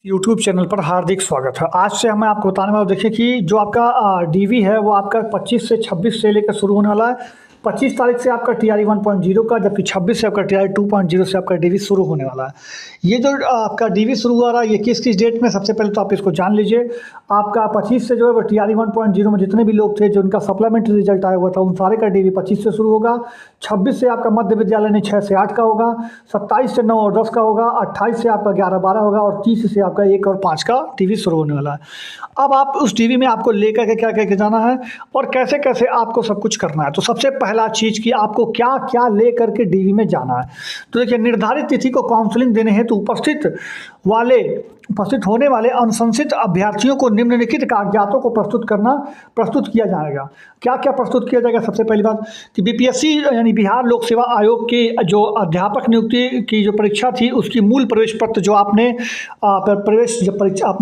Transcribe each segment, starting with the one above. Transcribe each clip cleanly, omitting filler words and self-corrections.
YouTube channel पर हार्दिक स्वागत है। आज से मैं आपको बताने वाला हूँ। देखिए कि जो आपका डीवी है वो आपका 25 से 26 से लेकर शुरू होने वाला है। 25 तारीख से आपका टीआरई 1.0 का, जबकि 26 से आपका टीआरई 2.0 से आपका डीवी शुरू होने वाला है। ये जो आपका डीवी शुरू हो रहा है ये किस किस डेट में, सबसे पहले तो आप इसको जान लीजिए। आपका 25 से जो है वो टीआरई 1.0 में जितने भी लोग थे जो उनका सप्लीमेंट्री रिजल्ट आया हुआ था उन सारे का डीवी 25 से शुरू होगा। 26 से आपका मध्य विद्यालय ने 6 से 8 का होगा। 27 से 9 और 10 का होगा। 28 से आपका 11-12 होगा और 30 से आपका 1 और 5 का टीवी शुरू होने वाला है। अब आप उस टीवी में आपको लेकर के क्या क्या जाना है और कैसे कैसे आपको सब कुछ करना है। तो सबसे पहला चीज़ कि आपको क्या क्या ले करके डीवी में जाना है। तो देखिए, निर्धारित तिथि को काउंसलिंग देने हेतु उपस्थित होने वाले अनुशंसित अभ्यर्थियों को निम्नलिखित कागजातों को प्रस्तुत किया जाएगा। क्या क्या प्रस्तुत किया जाएगा? सबसे पहली बात कि बीपीएससी यानी बिहार लोक सेवा आयोग के जो अध्यापक नियुक्ति की जो परीक्षा थी उसकी मूल प्रवेश पत्र जो आपने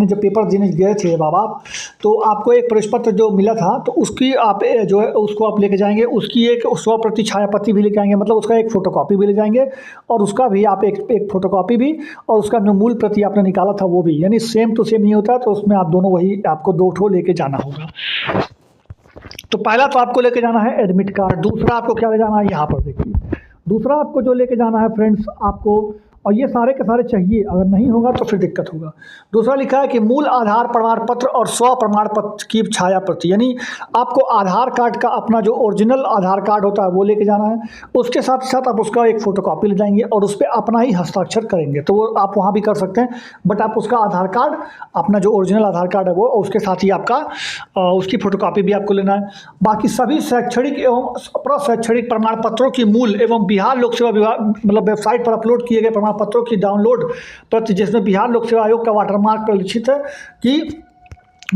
जब पेपर देने गए थे बाबा, तो आपको एक प्रवेश पत्र जो मिला था तो उसकी आप जो है उसको आप लेके जाएंगे। उसकी एक 100 प्रति छायाप्रति भी लेके आएंगे, मतलब उसका एक फोटोकॉपी भी ले जाएंगे और उसका भी आप एक फोटोकॉपी भी, और उसका जो मूल प्रति आपने निकाला था वो भी, यानी सेम टू सेम नहीं होता, तो उसमें आप दोनों वही आपको 2 ठो लेके जाना होगा। तो पहला तो आपको लेके जाना है एडमिट कार्ड। दूसरा आपको क्या ले जाना है, यहाँ पर देखिए। दूसरा आपको जो लेके जाना है फ्रेंड्स आपको, और ये सारे के सारे चाहिए, अगर नहीं होगा तो फिर दिक्कत होगा। दूसरा लिखा है कि मूल आधार प्रमाण पत्र और स्व प्रमाण पत्र की छाया प्रति, यानी आपको आधार कार्ड का अपना जो ओरिजिनल आधार कार्ड होता है वो लेके जाना है। उसके साथ साथ आप उसका एक फ़ोटोकॉपी ले जाएंगे और उस पर अपना ही हस्ताक्षर करेंगे, तो वो आप वहाँ भी कर सकते हैं, बट आप उसका आधार कार्ड, अपना जो ओरिजिनल आधार कार्ड है वो, उसके साथ ही आपका उसकी फ़ोटोकॉपी भी आपको लेना है। बाकी सभी शैक्षणिक एवं प्रशैक्षणिक प्रमाण पत्रों की मूल एवं बिहार लोक सेवा विभाग मतलब वेबसाइट पर अपलोड किए गए प्रमाण पत्रों की डाउनलोड प्रति, जिसमें बिहार लोक सेवा आयोग का वाटरमार्क प्रदर्शित है कि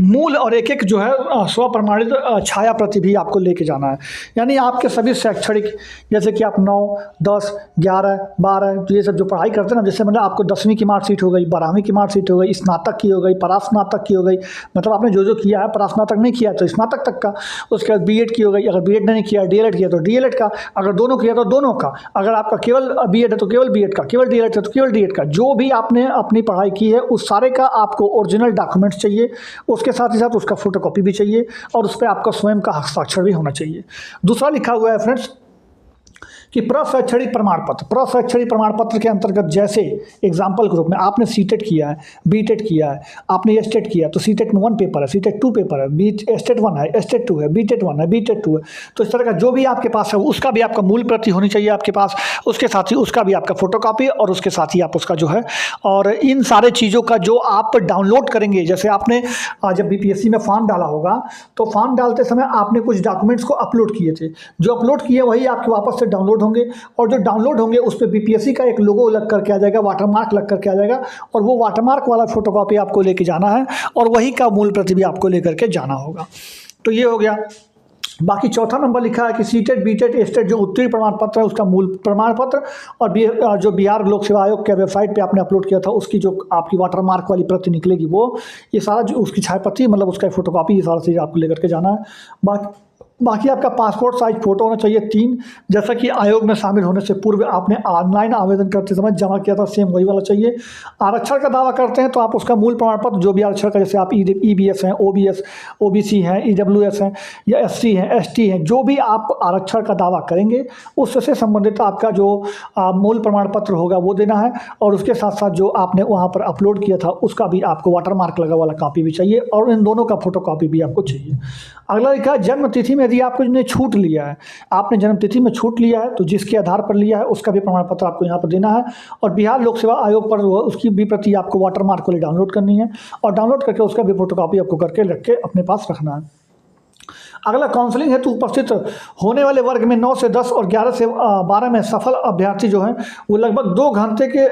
मूल और एक जो है स्व प्रमाणित छाया प्रति भी आपको लेके जाना है। यानी आपके सभी शैक्षणिक, जैसे कि आप 9, 10, 11, 12 ये सब जो पढ़ाई करते हैं ना, जैसे मतलब आपको 10वीं की मार्कशीट हो गई, 12वीं की मार्कशीट हो गई, स्नातक की हो गई, परास्नातक की हो गई, मतलब आपने जो जो किया है, परास्नातक नहीं किया तो स्नातक तक का, उसके बाद बीएड की हो गई, अगर बीएड नहीं किया डीएलएड किया तो डीएलएड का, अगर दोनों किया तो दोनों का, अगर आपका केवल बीएड है तो केवल बीएड का, केवल डीएलएड है तो केवल डीएड का, जो भी आपने अपनी पढ़ाई की है उस सारे का आपको ओरिजिनल डॉक्यूमेंट्स चाहिए। उसके साथ ही साथ उसका फोटोकॉपी भी चाहिए और उस पर आपका स्वयं का हस्ताक्षर भी होना चाहिए। दूसरा लिखा हुआ है फ्रेंड्स कि प्रशैक्षणिक प्रमाण पत्र के अंतर्गत, जैसे एग्जाम्पल के रूप में आपने सीटेट किया है, बीटेट किया है, आपने एस्टेट किया, तो सीटेट में 1 पेपर है, सीटेट 2 पेपर है, एस्टेट 1 है, एस्टेट 2 है, बीटेट 1 है, बीटेट 2 है, तो इस तरह का जो भी आपके पास है उसका भी आपका मूल प्रति होनी चाहिए आपके पास। उसके साथ ही उसका भी आपका फोटोकॉपी और उसके साथ ही आप उसका जो है, और इन सारे चीज़ों का जो आप डाउनलोड करेंगे, जैसे आपने जब बीपीएससी में फॉर्म डाला होगा तो फॉर्म डालते समय आपने कुछ डॉक्यूमेंट्स को अपलोड किए थे, जो अपलोड किए वही आपके वापस से डाउनलोड होंगे, और जो डाउनलोड होंगे उस पर बीपीएससी का एक लोगो लग करके आ जाएगा, वाटरमार्क लग करके आ जाएगा, और वो वाटरमार्क वाला फोटोकॉपी आपको लेके जाना है और वही का मूल प्रति भी आपको लेकर के जाना होगा। तो ये हो गया। बाकी चौथा नंबर लिखा है कि सीटेट, बीटेट, एस्टेट जो उत्तीर्ण प्रमाण पत्र है उसका मूल प्रमाण पत्र, और जो बिहार लोक सेवा आयोग के वेबसाइट पे आपने अपलोड किया था उसकी जो आपकी वाटरमार्क वाली प्रति निकलेगी वो, ये सारा जो उसकी छाया प्रति मतलब उसका फोटोकॉपी, ये सारा चीज़ आपको लेकर के जाना है। बाकी आपका पासपोर्ट साइज फोटो होना चाहिए 3, जैसा कि आयोग में शामिल होने से पूर्व आपने ऑनलाइन आवेदन करते समय जमा किया था, सेम वही वाला चाहिए। आरक्षण का दावा करते हैं तो आप उसका मूल प्रमाण पत्र जो भी आरक्षण का, जैसे आप ईबीएस हैं, ओबीएस, ओबीसी हैं, ईडब्ल्यूएस हैं या एससी हैं, एसटी हैं, जो भी आप आरक्षण का दावा करेंगे उससे संबंधित आपका जो मूल प्रमाण पत्र होगा वो देना है, और उसके साथ साथ जो आपने वहाँ पर अपलोड किया था उसका भी आपको वाटरमार्क लगा वाला कॉपी भी चाहिए, और इन दोनों का फोटोकॉपी भी आपको चाहिए। अगला लिखा, जन्म तिथि में यदि आपने छूट लिया है, आपने जन्म तिथि में छूट लिया है तो जिसके आधार पर लिया है उसका भी प्रमाण पत्र आपको यहाँ पर देना है, और बिहार लोक सेवा आयोग पर उसकी भी प्रति आपको वाटरमार्क वाली डाउनलोड करनी है, और डाउनलोड करके उसका भी फोटोकॉपी आपको करके रख के अपने पास रखना है। अगला, काउंसलिंग हेतु उपस्थित होने वाले वर्ग में 9 से 10 और 11 से 12 में सफल अभ्यर्थी जो हैं वो लगभग 2 घंटे के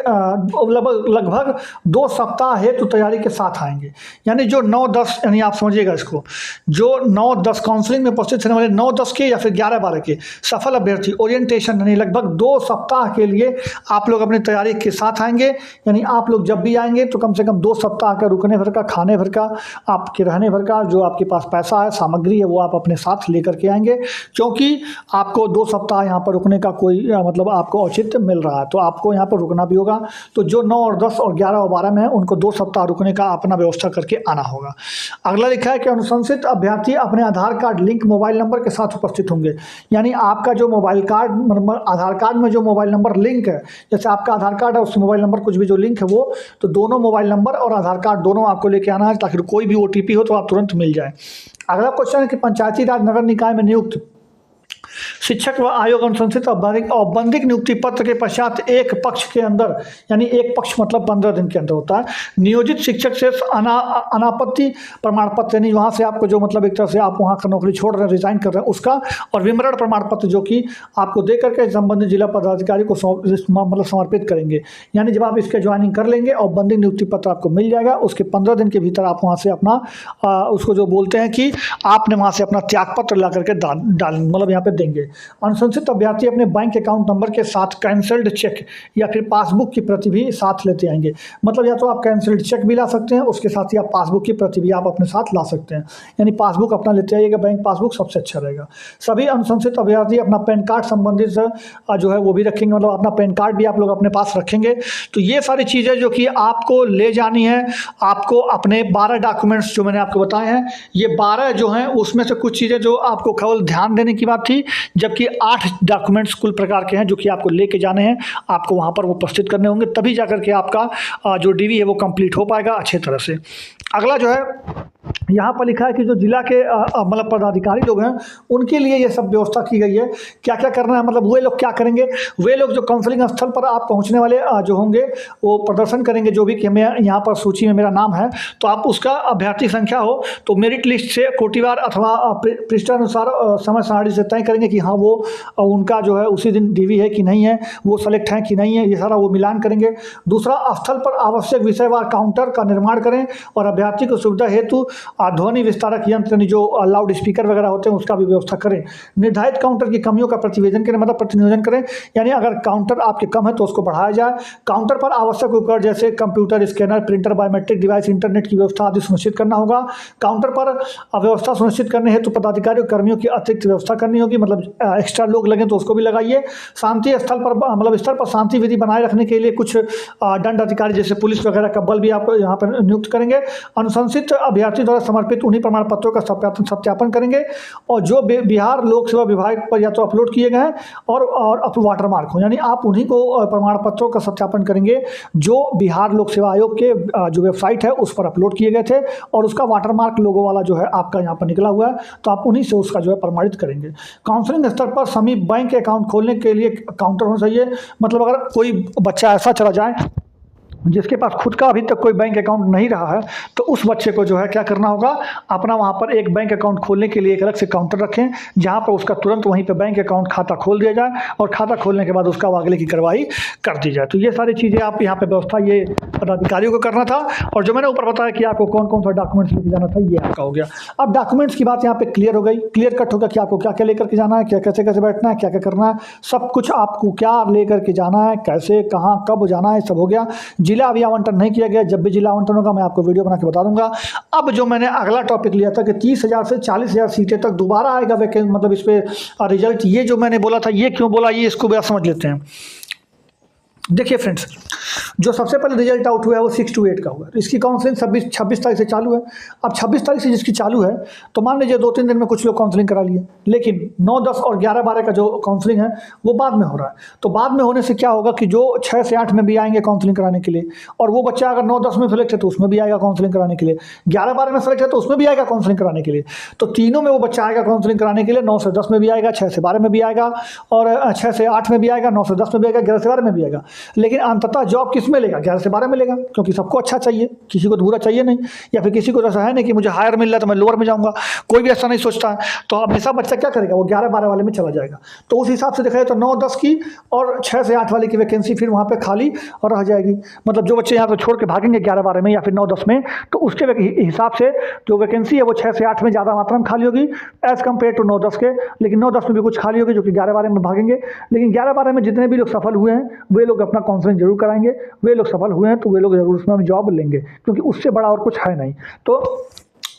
लगभग 2 सप्ताह हेतु तैयारी के साथ आएंगे। यानी जो 9-10, यानी आप समझिएगा इसको, जो 9-10 काउंसलिंग में उपस्थित होने वाले 9-10 के या फिर 11-12 के सफल अभ्यर्थी ओरिएंटेशन यानी लगभग 2 सप्ताह के लिए आप लोग अपनी तैयारी के साथ आएंगे। यानी आप लोग जब भी आएंगे तो कम से कम 2 सप्ताह का रुकने भर का, खाने भर का, आपके रहने भर का, जो आपके पास पैसा है, सामग्री है, वो आप अपने साथ लेकर के आएंगे, क्योंकि आपको 2 सप्ताह यहाँ पर रुकने का कोई मतलब आपको औचित्य मिल रहा है, तो आपको यहाँ पर रुकना भी होगा। तो जो 9 और 10 और 11 और 12 में है उनको 2 सप्ताह रुकने का अपना व्यवस्था करके आना होगा। अगला लिखा है कि अनुशंसित अभ्यर्थी अपने आधार कार्ड लिंक मोबाइल नंबर के साथ उपस्थित होंगे। यानी आपका जो मोबाइल कार्ड मतलब आधार कार्ड में जो मोबाइल नंबर लिंक है, जैसे आपका आधार कार्ड है उस मोबाइल नंबर कुछ भी जो लिंक है वो, तो दोनों मोबाइल नंबर और आधार कार्ड दोनों आपको लेके आना है, ताकि कोई भी OTP हो तो आप तुरंत मिल जाए। अगला क्वेश्चन है कि पंचायती राज नगर निकाय में नियुक्त शिक्षक व आयोग अनुशंसित औपबंधिक नियुक्ति पत्र के पश्चात एक पक्ष के अंदर, यानी एक पक्ष मतलब 15 दिन के अंदर होता है, नियोजित शिक्षक से अनापत्ति प्रमाण पत्र, यानी वहाँ से आपको जो मतलब एक तरह से आप वहाँ का नौकरी छोड़ रहे हैं, रिजाइन कर रहे हैं, उसका और विमरण प्रमाण पत्र जो कि आपको दे करके संबंधित जिला पदाधिकारी को मतलब समर्पित करेंगे। यानी जब आप इसके ज्वाइनिंग कर लेंगे औपबंधिक नियुक्ति पत्र आपको मिल जाएगा, उसके 15 दिन के भीतर आप वहाँ से अपना उसको जो बोलते हैं कि आपने वहाँ से अपना त्यागपत्र ला करके डाल मतलब यहाँ पे देंगे। अनुशंसित अभ्यर्थी अपने बैंक अकाउंट नंबर के साथ कैंसल्ड चेक या फिर पासबुक की प्रति भी साथ लेते आएंगे। मतलब या तो आप कैंसल्ड चेक भी ला सकते हैं, उसके साथ ही आप पासबुक की प्रति भी आप अपने साथ ला सकते हैं। यानी पासबुक अपना लेते आइएगा, बैंक पासबुक सबसे अच्छा रहेगा। सभी अनुशंसित अभ्यर्थी अपना पैन कार्ड संबंधित जो है वो भी रखेंगे, मतलब अपना पैन कार्ड भी आप लोग अपने पास रखेंगे। तो ये सारी चीज़ें जो कि आपको ले जानी है, आपको अपने 12 डॉक्यूमेंट्स जो मैंने आपको बताए हैं, ये 12 जो हैं उसमें से कुछ चीज़ें जो आपको केवल ध्यान देने की बात थी, जबकि 8 डॉक्यूमेंट्स कुल प्रकार के हैं जो कि आपको लेके जाने हैं, आपको वहाँ पर वो उपस्थित करने होंगे, तभी जाकर के आपका जो डीवी है वो कंप्लीट हो पाएगा अच्छे तरह से। अगला जो है यहाँ पर लिखा है कि जो जिला के मतलब पदाधिकारी लोग हैं उनके लिए ये सब व्यवस्था की गई है। क्या क्या करना है, मतलब वे लोग क्या करेंगे, वे लोग जो काउंसलिंग स्थल पर आप पहुँचने वाले जो होंगे वो प्रदर्शन करेंगे, जो भी कि मैं यहाँ पर सूची में मेरा नाम है, तो आप उसका अभ्यर्थी संख्या हो तो मेरिट लिस्ट से कोटिवार अथवा पृष्ठानुसार समय सारणी से तय करेंगे कि हाँ वो उनका जो है उसी दिन डीवी है कि नहीं है, वो सेलेक्ट है कि नहीं है, ये सारा वो मिलान करेंगे। दूसरा, स्थल पर आवश्यक विषयवार काउंटर का निर्माण करें और अभ्यर्थी को सुविधा हेतु ध्वनि विस्तारक यंत्र जो लाउड स्पीकर वगैरह होते हैं उसका भी व्यवस्था करें। निर्धारित काउंटर की कमियों का प्रतिवेदन करें, मतलब प्रतिनियोजन करें, यानी अगर काउंटर आपके कम है तो उसको बढ़ाया जाए। काउंटर पर आवश्यक उपकरण जैसे computer, scanner, printer, biometric device, internet की व्यवस्था आदि सुनिश्चित करना होगा। काउंटर पर व्यवस्था सुनिश्चित करने हेतु पदाधिकारी और कर्मियों की अतिरिक्त व्यवस्था करनी होगी, मतलब एक्स्ट्रा लोग लगे तो उसको भी लगाइए। शांति स्थल पर मतलब स्तर पर शांति विधि बनाए रखने के लिए कुछ दंड अधिकारी जैसे पुलिस वगैरह का बल भी आप यहाँ पर नियुक्त करेंगे। अनुशंसित अभ्यर्थी द्वारा समर्पित उन्हीं प्रमाण पत्रों का सत्यापन करेंगे और जो बिहार लोक सेवा विभाग पर या तो अपलोड किए गए हैं और वाटरमार्क हो, यानी आप उन्हीं को प्रमाण पत्रों का सत्यापन करेंगे जो बिहार लोक सेवा आयोग के जो वेबसाइट है उस पर अपलोड किए गए थे और उसका वाटरमार्क लोगो वाला जो है आपका यहाँ पर निकला हुआ है, तो आप उन्हीं से उसका जो है प्रमाणित करेंगे। काउंसलिंग स्तर पर समीप बैंक अकाउंट खोलने के लिए काउंटर होना चाहिए। मतलब अगर कोई बच्चा ऐसा चला जाए जिसके पास खुद का अभी तक कोई बैंक अकाउंट नहीं रहा है, तो उस बच्चे को जो है क्या करना होगा, अपना वहाँ पर एक बैंक अकाउंट खोलने के लिए एक अलग से काउंटर रखें, जहाँ पर उसका तुरंत वहीं पे बैंक अकाउंट खाता खोल दिया जाए और खाता खोलने के बाद उसका अगले की कार्रवाई कर दी जाए। तो ये सारी चीज़ें आप यहाँ पर व्यवस्था ये पदाधिकारियों को करना था। और जो मैंने ऊपर बताया कि आपको कौन कौन सा डॉक्यूमेंट्स लेके जाना था, ये आपका हो गया। अब डॉक्यूमेंट्स की बात यहाँ पे क्लियर हो गई, क्लियर कट होगा कि आपको क्या क्या लेकर के जाना है, क्या कैसे कैसे बैठना है, क्या क्या करना है, सब कुछ आपको क्या लेकर के जाना है, कैसे कहाँ कब जाना है, सब हो गया। जिला अभी आवंटन नहीं किया गया, जब भी जिला आवंटन होगा मैं आपको वीडियो बना के बता दूंगा। अब जो मैंने अगला टॉपिक लिया था कि 30,000 से 40,000 सीटें तक दोबारा आएगा वैकेंसी, मतलब इस पे रिजल्ट, ये जो मैंने बोला था ये क्यों बोला, ये इसको भी आप समझ लेते हैं। देखिए फ्रेंड्स, जो सबसे पहले रिजल्ट आउट हुआ है वो 6 to 8 का हुआ है। इसकी काउंसलिंग 26 तारीख से चालू है। अब 26 तारीख से जिसकी चालू है तो मान लीजिए 2-3 दिन में कुछ लोग काउंसलिंग करा लिए, लेकिन 9, 10 और 11, 12 का जो काउंसलिंग है वो बाद में हो रहा है। तो बाद में होने से क्या होगा कि जो 6 से 8 में भी आएंगे काउंसलिंग कराने के लिए, और वो बच्चा अगर 9, 10 में सेलेक्ट है तो उसमें भी आएगा काउंसलिंग कराने के लिए, 11, 12 में सेलेक्ट है तो उसमें भी आएगा काउंसलिंग कराने के लिए। तो तीनों में वो बच्चा आएगा काउंसलिंग कराने के लिए। 9 से 10 में भी आएगा, 6 से 12 में भी आएगा, और 6 से 8 में भी आएगा, 9 से 10 में भी आएगा, 11 से 12 में भी आएगा। लेकिन अंततः जॉब किस में लेगा, 11 से 12 में लेगा, क्योंकि सबको अच्छा चाहिए, किसी को बुरा चाहिए नहीं, या फिर किसी को ऐसा है नहीं कि मुझे हायर मिल रहा है तो मैं लोअर में जाऊंगा, कोई भी ऐसा नहीं सोचता है। तो हमेशा बच्चा क्या करेगा, वो 11, 12 वाले में चला जाएगा। तो उस हिसाब से देखा जाए तो 9, 10 की और 6 से 8 वाले की वैकेंसी फिर वहाँ पे खाली और रह जाएगी। मतलब जो बच्चे यहाँ से छोड़ के भागेंगे 11, 12 में या फिर 9, 10 में, तो उसके हिसाब से जो वैकेंसी है वो 6 से 8 में ज़्यादा मात्रा में खाली होगी एज़ कम्पेयर टू 9, 10 के। लेकिन 9, 10 में भी कुछ खाली होगी जो कि 11, 12 में भागेंगे। लेकिन 11, 12 में जितने भी लोग सफल हुए हैं वे लोग अपना काउंसलिंग जरूर कराएंगे, वे लोग सफल हुए हैं तो वे लोग जरूर उसमें जॉब लेंगे, क्योंकि उससे बड़ा और कुछ है नहीं। तो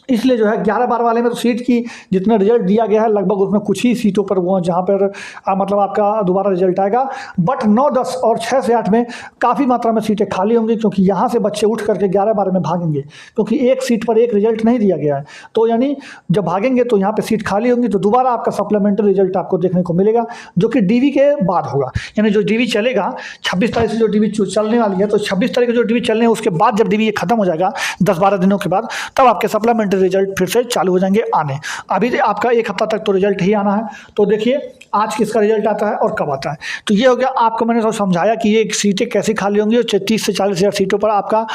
इसलिए जो है 11-12 वाले में तो सीट की जितना रिजल्ट दिया गया है लगभग उसमें कुछ ही सीटों पर वो जहाँ पर मतलब आपका दोबारा रिजल्ट आएगा। बट 9, 10 और 6 से 8 में काफ़ी मात्रा में सीटें खाली होंगी, क्योंकि यहाँ से बच्चे उठ करके 11-12 में भागेंगे, क्योंकि एक सीट पर एक रिजल्ट नहीं दिया गया है। तो यानी जब भागेंगे तो यहाँ पर सीट खाली होंगी, तो दोबारा आपका सप्लीमेंट्री रिजल्ट आपको देखने को मिलेगा, जो कि डीवी के बाद होगा। यानी जो डीवी चलेगा 26 तारीख से, जो डीवी चलने वाली है, तो 26 तारीख को जो डीवी चलने है उसके बाद जब डीवी खत्म हो जाएगा 10-12 दिनों के बाद, तब आपके सप्लीमेंट्री रिजल्ट फिर से चालू हो जाएंगे आने। अभी आपका एक हफ्ता तक तो रिजल्ट ही आना है। तो देखिए आज किसका रिजल्ट आता है और कब आता है। तो ये हो गया, आपको मैंने तो समझाया कि ये सीटें कैसे खाली होंगी और 30 से 40 हज़ार सीटों पर आपका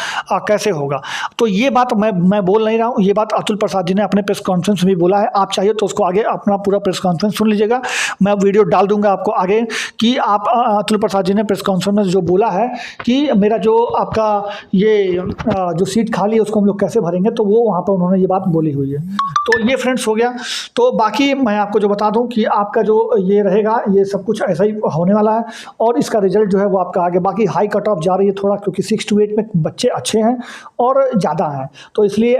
कैसे होगा। तो ये बात मैं बोल नहीं रहा हूँ, ये बात अतुल प्रसाद जी ने अपने प्रेस कॉन्फ्रेंस में भी बोला है। आप चाहिए तो उसको आगे अपना पूरा प्रेस कॉन्फ्रेंस सुन लीजिएगा, मैं वीडियो डाल दूंगा आपको आगे, कि आप अतुल प्रसाद जी ने प्रेस कॉन्फ्रेंस में जो बोला है कि मेरा जो आपका ये जो सीट खाली है उसको हम लोग कैसे भरेंगे, तो वो वहाँ पर उन्होंने ये बात बोली हुई है। तो ये फ्रेंड्स हो गया। तो बाकी मैं आपको जो बता दूं कि आपका जो ये रहेगा, ये सब कुछ ऐसा ही होने वाला है, और इसका रिजल्ट जो है वो आपका आगे। बाकी हाई कट ऑफ जा रही है थोड़ा, क्योंकि 6 to 8 में बच्चे अच्छे हैं और ज़्यादा हैं, तो इसलिए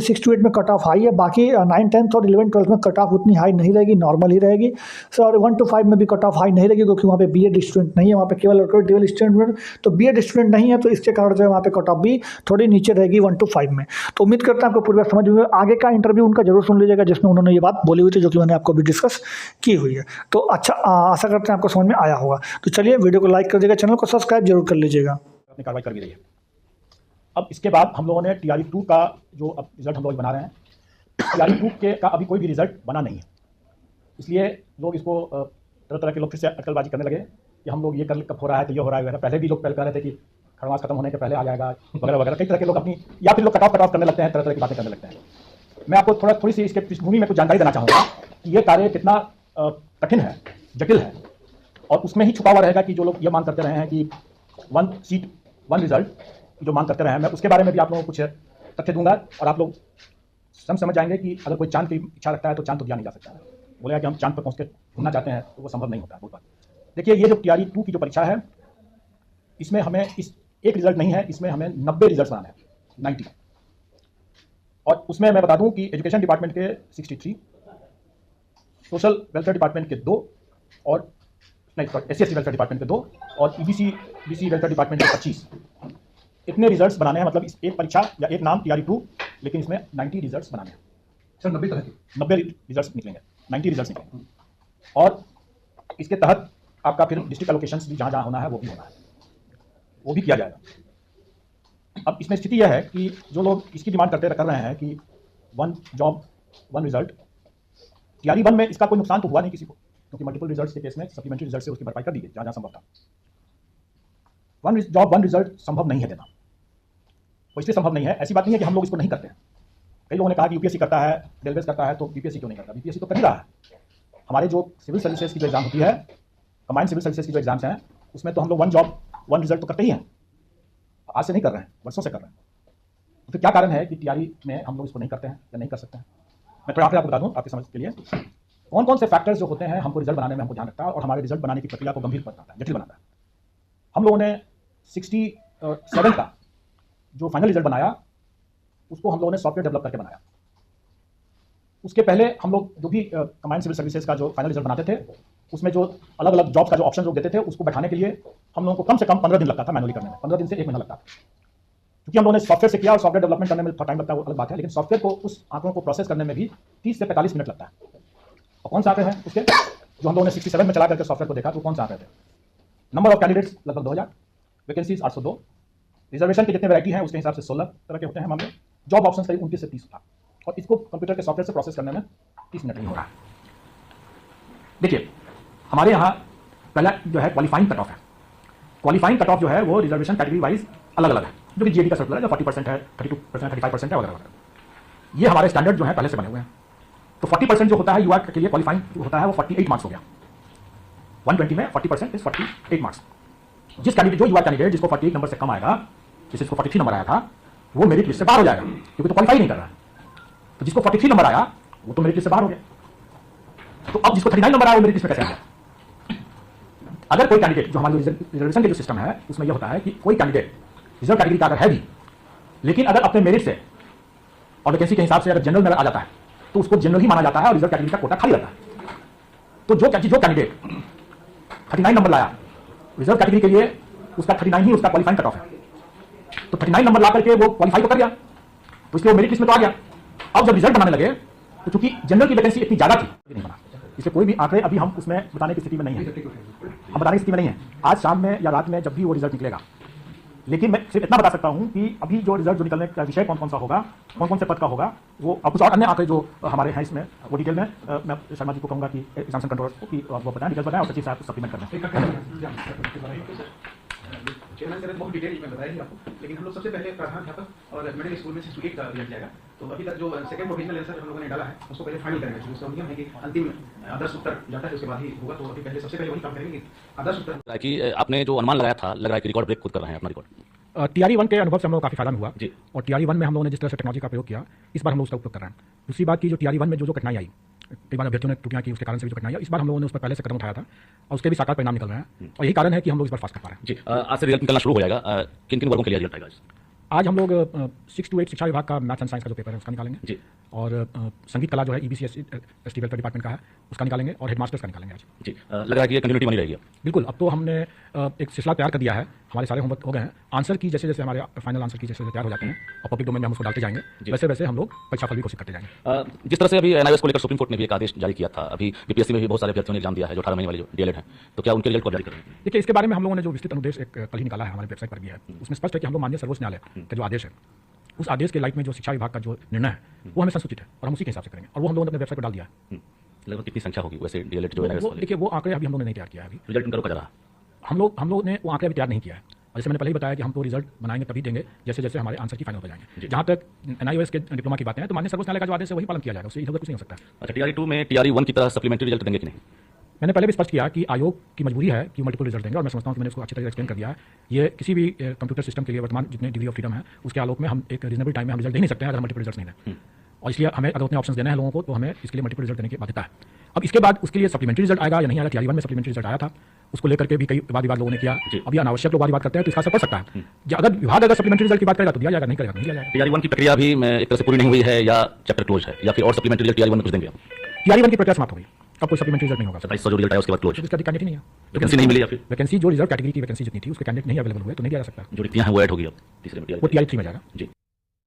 6 to 8 में कट ऑफ हाई है। बाकी 9, 10th और 11, 12 में कट ऑफ उतनी हाई नहीं रहेगी, नॉर्मल ही रहेगी। और 1 to 5 में भी कट ऑफ हाई नहीं रहेगी, क्योंकि वहाँ पे बीएड स्टूडेंट नहीं है, वहाँ पे केवल ड्यूअल स्टूडेंट, तो बीएड स्टूडेंट नहीं है, तो इसके कारण जो है वहाँ पे कट ऑफ भी थोड़ी नीचे रहेगी 1 to 5 में। तो उम्मीद करता हूँ आपको पूरी बात समझ में। आगे का इंटरव्यू उनका जरूर सुन लीजिएगा, जिसमें उन्होंने ये बात बोली हुई थी, जो कि मैंने आपको भी डिस्कस की हुई है। तो अच्छा, आशा करते हैं आपको समझ में आया होगा। तो चलिए वीडियो को लाइक कर दीजिएगा, चैनल को सब्सक्राइब जरूर कर लीजिएगा। अपनी कार्रवाई कर भी रही है। अब इसके बाद हम लोगों ने TRE 2 का जो अब रिजल्ट हम लोग बना रहे हैं, TRE 2 का अभी कोई भी रिजल्ट बना नहीं है, इसलिए लोग इसको तरह तरह के लोग फिर से अटकलबाजी करने लगे कि हम लोग ये कब हो रहा है, तो ये हो रहा है। पहले भी लोग कह रहे थे कि खरमास खत्म होने के पहले आ जाएगा वगैरह वगैरह, कई तरह के लोग अपनी, या फिर लोग कट ऑफ करने लगते हैं, तरह तरह की बातें करने लगते हैं। मैं आपको थोड़ी सी इसके पृष्ठभूमि में कुछ जानकारी देना चाहूँगा कि ये कार्य कितना कठिन है, जटिल है, और उसमें ही छुपा हुआ रहेगा कि जो लोग ये मांग करते रहे हैं कि 1 सीट 1 रिजल्ट जो मांग करते रहे हैं, मैं उसके बारे में भी आप लोगों को कुछ तथ्य दूंगा, और आप लोग समझ जाएंगे कि अगर कोई चांद की इच्छा रखता है तो चांद तो दिया नहीं जा सकता है। बोलेगा कि हम चांद पर पहुँच के घूमना चाहते हैं तो वो संभव नहीं होता है बहुत बार। देखिए, ये जो TRE 2 की जो परीक्षा है, इसमें हमें इस एक रिजल्ट नहीं है, इसमें हमें 90 रिजल्ट बनाने हैं, 90। और उसमें मैं बता दूं कि एजुकेशन डिपार्टमेंट के 63, सोशल वेलफेयर डिपार्टमेंट के 2, और SC/ST वेलफेयर डिपार्टमेंट के 2, और EBC BC वेलफेयर डिपार्टमेंट के 25। इतने रिजल्ट्स बनाने हैं, मतलब इस एक परीक्षा या एक नाम TRE 2, लेकिन इसमें 90 रिजल्ट्स बनाने हैं। सर 90 रिजल्ट्स निकलेंगे, 90 रिजल्ट्स निकलेंगे, और इसके तहत आपका फिर डिस्ट्रिक्ट एलोकेशंस भी जहाँ जहाँ होना है वो भी होना है, वो भी किया जाएगा। अब इसमें स्थिति यह है कि जो लोग इसकी डिमांड कर रहे हैं कि 1 जॉब 1 रिजल्ट, TRE 1 में इसका कोई नुकसान तो हुआ नहीं किसी को, क्योंकि मल्टीपल रिजल्ट्स के केस में सप्लीमेंट्री रिजल्ट से उसकी भरपाई कर दी गई जहाँ जहाँ संभव था। 1 जॉब 1 रिजल्ट संभव नहीं है देना, वो इसलिए संभव नहीं है, ऐसी बात नहीं है कि हम लोग इसको नहीं करते हैं। कई लोगों ने कहा कि UPSC करता है, रेलवेज करता है, तो BPSC क्यों नहीं करता? BPSC तो कर ही रहा है। हमारे जो सिविल सर्विसेज की जो एग्जाम होती है, कंबाइंड सिविल सर्विसेज की जो एग्जाम्स हैं, उसमें तो हम लोग 1 जॉब 1 रिजल्ट तो करते ही हैं, आज से नहीं कर रहे हैं, वर्षों से कर रहे हैं। तो क्या कारण है कि TRE में हम लोग इसको नहीं करते हैं या नहीं कर सकते हैं? मैं थोड़ा आपको बता दूं आपकी समझ के लिए, कौन कौन से फैक्टर्स जो होते हैं हमको रिजल्ट बनाने में हमको ध्यान रखता है और हमारे रिजल्ट बनाने की प्रक्रिया को गंभीर बनाता है, जटिल बनाता है। हम लोगों ने 67 का जो फाइनल रिजल्ट बनाया, उसको हम लोगों ने सॉफ्टवेयर डेवलप करके बनाया। उसके पहले हम लोग जो भी कंबाइंड सिविल सर्विसेज का जो फाइनल रिजल्ट बनाते थे, उसमें जो अलग अलग जॉब का जो ऑप्शन जो देते थे, उसको बैठाने के लिए हम लोगों को कम से कम 15 दिन लगता था मैनुअली करने में, 15 दिन से 1 महीना लगता था। क्योंकि हम लोगों ने सॉफ्टवेयर से किया, और सॉफ्टवेयर डेवलपमेंट करने में थोड़ा टाइम लगता है, वो अलग बात है, लेकिन सॉफ्टवेयर को उस आंकड़ों को प्रोसेस करने में भी 30 से 45 मिनट लगता है। और कौन सा आंकड़े हैं उसके, जो हम लोगों ने 67 में चला करके सॉफ्टवेयर को देखा, तो कौन सा आंकड़े थे? नंबर ऑफ कैंडिडेट्स लगभग 2000, वैकेंसीज 802, रिजर्वेशन के जितने वैरायटी हैं उसके हिसाब से 16 तरह के होते हैं मामले, जॉब ऑप्शन करीब 29 से 30 था, और इसको कंप्यूटर के सॉफ्टवेयर से प्रोसेस करने में 30 मिनट नहीं हो रहा है। देखिए, हमारे यहाँ पहला जो है क्वालिफाइंग कट ऑफ है। क्वालिफाइंग कट ऑफ जो है वो रिजर्वेशन कैटेगरी वाइज अलग अलग है, जो कि GAD का सर्कुलर है, जो 40% है, 32% 35% है वगैरह वगैरह। ये हमारे स्टैंडर्ड जो है पहले से बने हुए हैं। तो 40% जो होता है UR के लिए क्वालिफाइंग जो होता है वो 48 मार्क्स हो गया। 120 में 40% इज 48 मार्क्स। जिस कैंडिडेट जो UR कैंडिडेट जिसको 48 नंबर से कम आएगा, जिसको 43 नंबर आया था, वो मेरिट लिस्ट से बाहर हो जाएगा, क्योंकि तो क्वालिफाई नहीं कर रहा है। तो जिसको 43 नंबर आया वो तो मेरिट लिस्ट से बाहर हो गया। तो अब जिसको 39 नंबर आया वो मेरिट लिस्ट में कैसे आ गया? अगर कोई कैंडिडेट, जो हमारे रिजर्वेशन के जो सिस्टम है उसमें यह होता है कि कोई कैंडिडेट रिजर्व कैटेगरी का अगर है भी, लेकिन अगर अपने मेरिट से और वैकेंसी के हिसाब से अगर जनरल में आ जाता है तो उसको जनरल ही माना जाता है और रिजर्व कैटेगरी का कोटा खाली रहता है। तो जो कैंडिडेट 39 नंबर लाया रिजर्व कैटेगरी के लिए, उसका 39 ही उसका क्वालिफाइंग कट ऑफ है, तो 39 नंबर ला करके वो क्वालिफाई तो कर गया, तो इसलिए वो मेरिट लिस्ट में तो आ गया। अब जब रिजल्ट बनाने लगे तो चूंकि जनरल की वैकेंसी इतनी ज्यादा थी नहीं बना, इसलिए कोई भी आंकड़े अभी हम उसमें बताने की स्थिति में नहीं है, हम बताने की स्थिति में नहीं है आज शाम में या रात में जब भी वो रिजल्ट निकलेगा। लेकिन मैं सिर्फ इतना बता सकता हूं कि अभी जो रिजल्ट जो निकलने का विषय कौन कौन सा होगा, कौन कौन से पद का होगा, वो अब कुछ और अन्य आंकड़े जो हमारे हैं इसमें वो डिटेल में मैं शर्मा जी को कहूंगा कि एग्जामिनेशन कंट्रोलर को कि वो बताएं, डिटेल बताएं और सचिव साहब सप्लीमेंट कर दें। चेयरमैन सर बहुत डिटेल में बताया आपको, लेकिन हम लोग सबसे पहले प्रधानाध्यापक और मिडिल स्कूल में 6 का रिजल्ट जाएगा। तो अभी तक जो सेकंड प्रोविजनल आंसर हम लोगों ने डाला है उसको पहले फाइनल करेंगे। उसका नियम है कि अंतिम आदर्श उत्तर जाता है उसके बाद ही होगा, तो अभी पहले सबसे पहले वही काम करेंगे आदर्श उत्तर। कि आपने जो अनुमान लगाया था, लग रहा है कि रिकॉर्ड ब्रेक खुद कर रहे हैं अपना रिकॉर्ड। टीआरई 1 के अनुभव से हम लोग काफी फायदा हुआ जी, और टीआरई 1 में हम लोगों ने जिस तरह से टेक्नोलॉजी का प्रयोग किया, इस बार हम लोग उसका उपयोग कर रहे हैं। दूसरी बात की जो टीआरई 1 में जो कठिनाई आई, कई बार अभ्यर्थियों ने त्रुटियां की, उसके कारण से भी जो कठिनाई आई, इस बार हम लोगों ने उस पर पहले से कदम उठाया था और उसके भी साकार परिणाम निकल रहे हैं और यही कारण है कि हम लोग इस बार फास्ट कर पा रहे हैं। जी, आज से रिजल्ट निकलना शुरू हो जाएगा। किन किन वर्गों के लिए रिजल्ट आएगा? आज हम लोग 6 to 8 शिक्षा विभाग का मैथ्स एंड साइंस का जो पेपर है उसका निकालेंगे जी, और संगीत कला जो है ईबीसी एसटी वेलफेयर डिपार्टमेंट का है उसका निकालेंगे और हेडमास्टर्स का निकालेंगे आज। जी, लग रहा है कि ये कंटिन्यूटी बनी रहेगी। बिल्कुल, अब तो हमने एक सिलसिला तैयार कर दिया है, हमारे सारे होमवर्क हो गए हैं। आंसर की जैसे जैसे हमारे फाइनल आंसर की जैसे तैयार हो जाते हैं और पब्लिक डोमेन में हम उसको डालते जाएंगे, वैसे वैसे हम लोग परीक्षा फल भी घोषित करते जाएंगे। जिस तरह से अभी एनआईएस को लेकर सुप्रीम कोर्ट ने भी एक आदेश जारी किया था, अभी बीपीएससी में भी बहुत सारे अभ्यर्थियों ने एग्जाम दिया है जो 18 महीने वाले जो डीएलएड हैं, तो क्या उनके रिजल्ट को जारी कर रहे हैं? देखिए, इसके बारे में हम लोगों ने जो विस्तृत अनुदेश एक कल ही निकाला है, हमारे वेबसाइट पर भी है, उसमें स्पष्ट है कि हम लोग माननीय सर्वोच्च न्यायालय का जो आदेश है उस आदेश के लाइट में जो शिक्षा विभाग का जो निर्णय है वो हमें संसूचित है और हम उसी के हिसाब से करेंगे और वो हम लोगों ने अपने वेबसाइट पर डाल दिया है। लगभग कितनी संख्या होगी वैसे डीएलएड जो एनआईएस वाले? देखिए, वो आंकड़े अभी हम लोगों ने नहीं तैयार किया है, अभी रिजल्ट उनका रोका जा रहा है। हम लोग ने वो आंकड़े अभी तैयार नहीं किया है और जैसे मैंने पहले ही बताया कि हम तो रिजल्ट बनाएंगे तभी देंगे जैसे जैसे हमारे आंसर की फाइनल हो जाएंगे। जहां तक एनआईएस के डिप्लोमा की बातें हैं तो माननीय सर्वोच्च न्यायालय का जो आदेश है वही पालन किया जाएगा, उससे इधर कुछ नहीं हो सकता। अच्छा, टीआरई 2 में टीआरई 1 की तरह सप्लीमेंट्री रिजल्ट देंगे कि नहीं? मैंने पहले भी स्पष्ट किया कि आयोग की मजबूरी है कि मल्टीपल रिजल्ट देंगे और मैं समझता हूं कि मैंने उसको अच्छी तरह एक्सप्लेन कर दिया है। ये किसी भी कंप्यूटर सिस्टम के लिए वर्तमान जितने डिग्री ऑफ फ्रीडम है उसके आलोक में हम एक रीजनेबल टाइम में हम रिजल्ट दे नहीं सकते हैं अगर मल्टीपल रिजल्ट नहीं दें, और इसलिए हमें अगर उतने ऑप्शन देने हैं लोगों को तो हमें इसके लिए मल्टीपल रिजल्ट देने की बाध्यता है। अब इसके बाद उसके लिए सप्लीमेंट्री रिजल्ट आएगा या नहीं आएगा, टीआरई 1 में सप्लीमेंट्री रिजल्ट आया था, उसको लेकर के भी कई वाद विवाद लोगों ने किया। अब ये अनावश्यक लोग वाद विवाद करते हैं तो इसका असर पड़ सकता है। अगर विभाग अगर सप्लीमेंट्री रिजल्ट की बात करेगा तो दिया जाएगा, नहीं करेगा नहीं दिया जाएगा। टीआरई 1 की प्रक्रिया भी एक तरह से पूरी नहीं हुई है या चैप्टर क्लोज है, या फिर और सप्लीमेंट्री रिजल्ट टीआरई 1 में कुछ देंगे? टीआरई 1 की प्रक्रिया समाप्त हो गई, अब कोई सप्लीमेंट्री रिजल्ट नहीं होगा। 2700 जो रिजल्ट आया उसके बाद क्लोज, इसका कैंडिडेट नहीं है, वैकेंसी नहीं मिली या फिर वैकेंसी जो रिजर्व कैटेगरी की वैकेंसी जितनी थी उसके कैंडिडेट नहीं अवेलेबल हुए तो नहीं दिया जा सकता। जो रिक्तियां हैं वो ऐड होगी अब तीसरे में वो टीआरई 3 में जाएगा। जी।